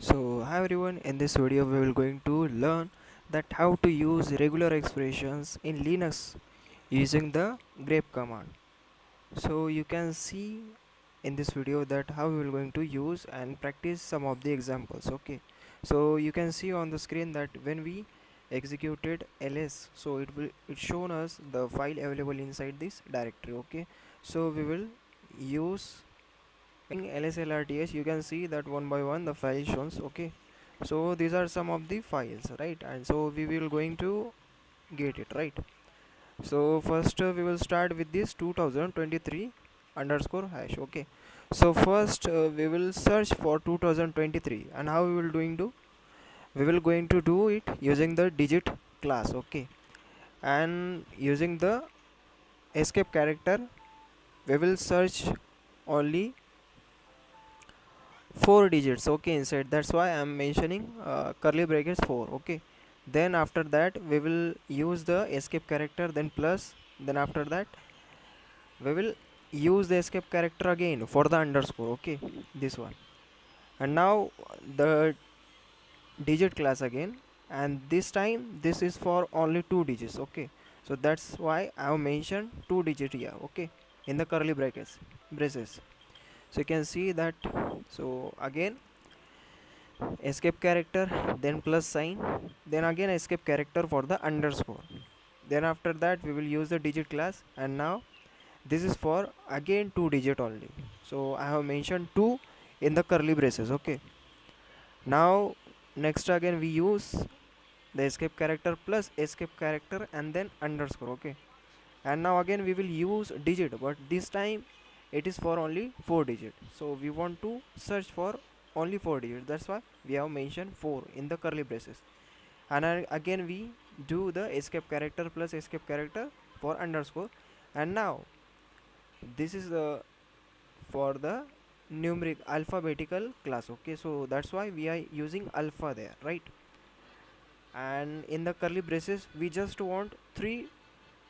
So hi everyone, in this video we will going to learn that how to use regular expressions in Linux using the grep command. So you can see in this video that how we will going to use and practice some of the examples. Okay, so you can see on the screen that when we executed ls, so it shown us the file available inside this directory. Okay, so we will use in lslrts. You can see that one by one the file shows. Okay, so these are some of the files, right? And so we will going to get it right. So first we will start with this 2023 underscore hash. Okay, so first we will search for 2023, and how we will doing do, we will going to do it using the digit class. Okay, and using the escape character we will search only 4 digits. Okay, inside, that's why I'm mentioning curly brackets 4. Okay, then after that we will use the escape character, then plus, then after that we will use the escape character again for the underscore. Okay, this one, and now the digit class again, and this time this is for only 2 digits. Okay, so that's why I have mentioned 2 digit here. Okay, in the curly brackets braces, so you can see that. So again escape character, then plus sign, then again escape character for the underscore, then after that we will use the digit class, and now this is for again 2 digit only. So I have mentioned 2 in the curly braces. Okay, now next again we use the escape character plus escape character and then underscore. Okay, and now again we will use digit, but this time it is for only 4 digit, so we want to search for only 4 digits. That's why we have mentioned 4 in the curly braces, and again we do the escape character plus escape character for underscore, and now this is the for the numeric alphabetical class. Okay, so that's why we are using alpha there, right? And in the curly braces we just want 3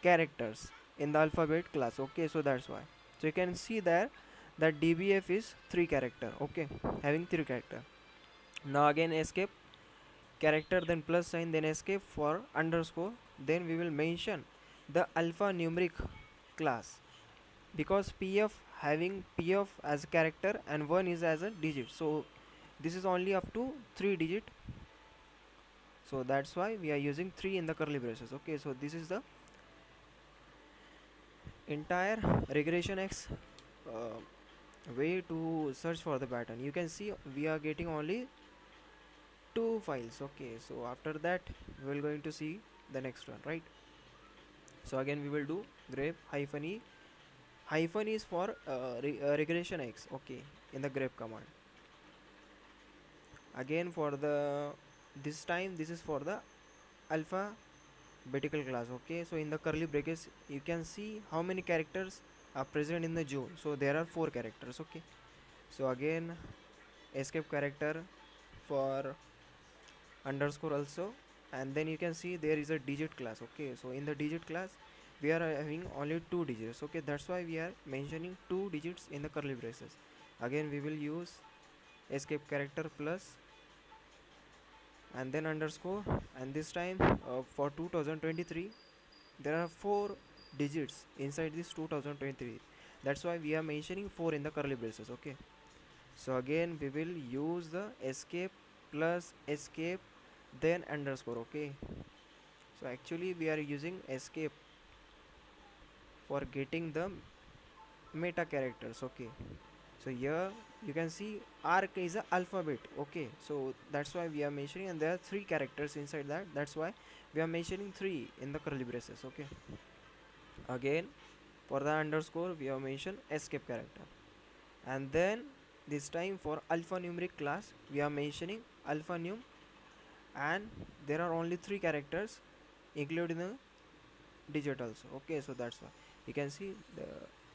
characters in the alphabet class. Okay, so that's why, so you can see there that dbf is 3 character. Okay, having 3 character. Now again escape character, then plus sign, then escape for underscore, then we will mention the alphanumeric class, because pf having pf as a character and 1 is as a digit, so this is only up to 3 digit, so that's why we are using 3 in the curly braces. Okay, so this is the entire regression x way to search for the pattern. You can see we are getting only 2 files. Okay, so after that we will going to see the next one, right? So again we will do grep hyphen e. Hyphen is for regression x. Okay, in the grep command. Again for the, this time this is for the alphabetical class. Okay, so in the curly brackets you can see how many characters are present in the June. So there are 4 characters. Okay, so again escape character for underscore also, and then you can see there is a digit class. Okay, so in the digit class we are having only 2 digits. Okay, that's why we are mentioning 2 digits in the curly braces. Again we will use escape character plus and then underscore, and this time for 2023 there are 4 digits inside this 2023, that's why we are mentioning 4 in the curly braces. Okay, so again we will use the escape plus escape then underscore. Okay, so actually we are using escape for getting the meta characters. Okay, so here you can see arc is a alphabet. Okay, so that's why we are mentioning, and there are 3 characters inside that, that's why we are mentioning 3 in the curly braces. Okay, again for the underscore we have mentioned escape character, and then this time for alphanumeric class we are mentioning alphanum, and there are only 3 characters including the digit also. Okay, so that's why you can see the,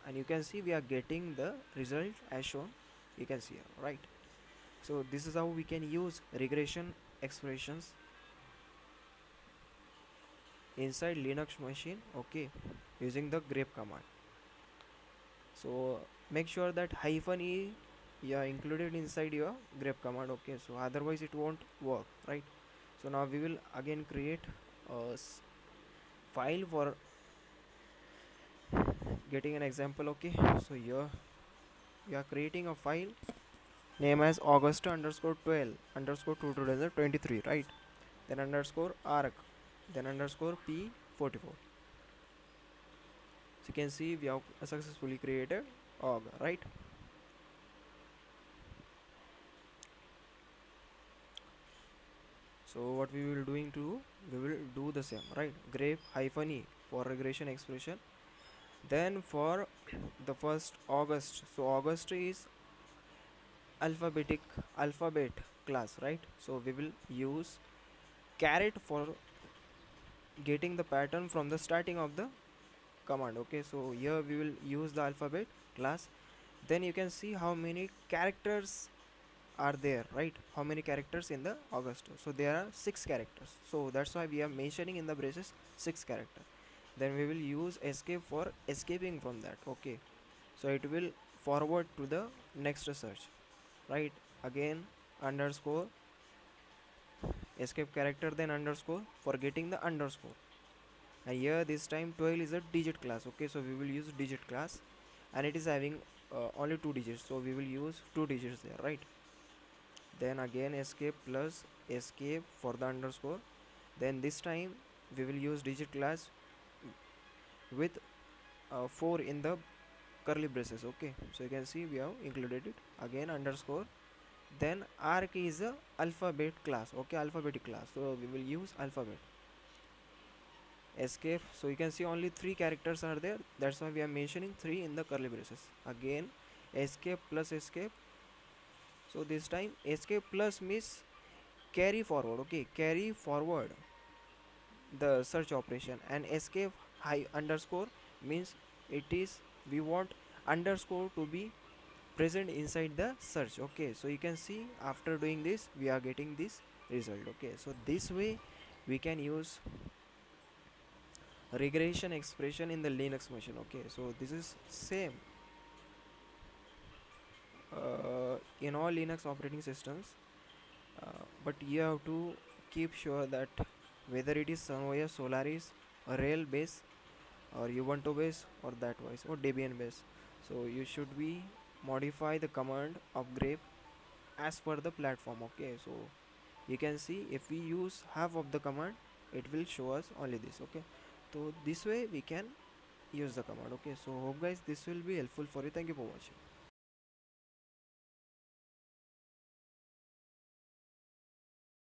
and you can see we are getting the result as shown, you can see here, right? So this is how we can use regression expressions inside Linux machine. Okay, using the grep command. So make sure that hyphen e yeah, included inside your grep command. Okay, so otherwise it won't work, right? So now we will again create a file for getting an example. Okay, so here we are creating a file name as august underscore 12 underscore 2023, right? Then underscore arc, then underscore p44. So you can see we have successfully created aug, right? So what we will doing to, we will do the same, right? Grep hyphen e for regression expression. Then for the first august, so august is alphabet class, right? So we will use caret for getting the pattern from the starting of the command. Okay, so here we will use the alphabet class. Then you can see how many characters are there, right? How many characters in the august? So there are 6 characters, so that's why we are mentioning in the braces 6 character. Then we will use escape for escaping from that. Okay, so it will forward to the next search, right? Again underscore escape character, then underscore for getting the underscore. And here this time 12 is a digit class. Okay, so we will use digit class, and it is having only 2 digits, so we will use 2 digits there, right? Then again escape plus escape for the underscore. Then this time we will use digit class with 4 in the curly braces. Okay, so you can see we have included it. Again underscore, then arc is a alphabet class. Okay, alphabetic class, so we will use alphabet. Escape, so you can see only 3 characters are there, that's why we are mentioning 3 in the curly braces. Again escape plus escape, so this time escape plus means carry forward. Okay, carry forward the search operation. And escape high underscore means it is, we want underscore to be present inside the search. Okay, so you can see after doing this we are getting this result. Okay, so this way we can use regression expression in the linux machine. Okay, so this is same in all linux operating systems, but you have to keep sure that whether it is sunOS, solaris, or rail base, or ubuntu base, or that wise, or debian base, so you should be modify the command of grep as per the platform. Okay, so you can see if we use half of the command, it will show us only this. Okay, so this way we can use the command. Okay, so hope guys this will be helpful for you. Thank you for watching.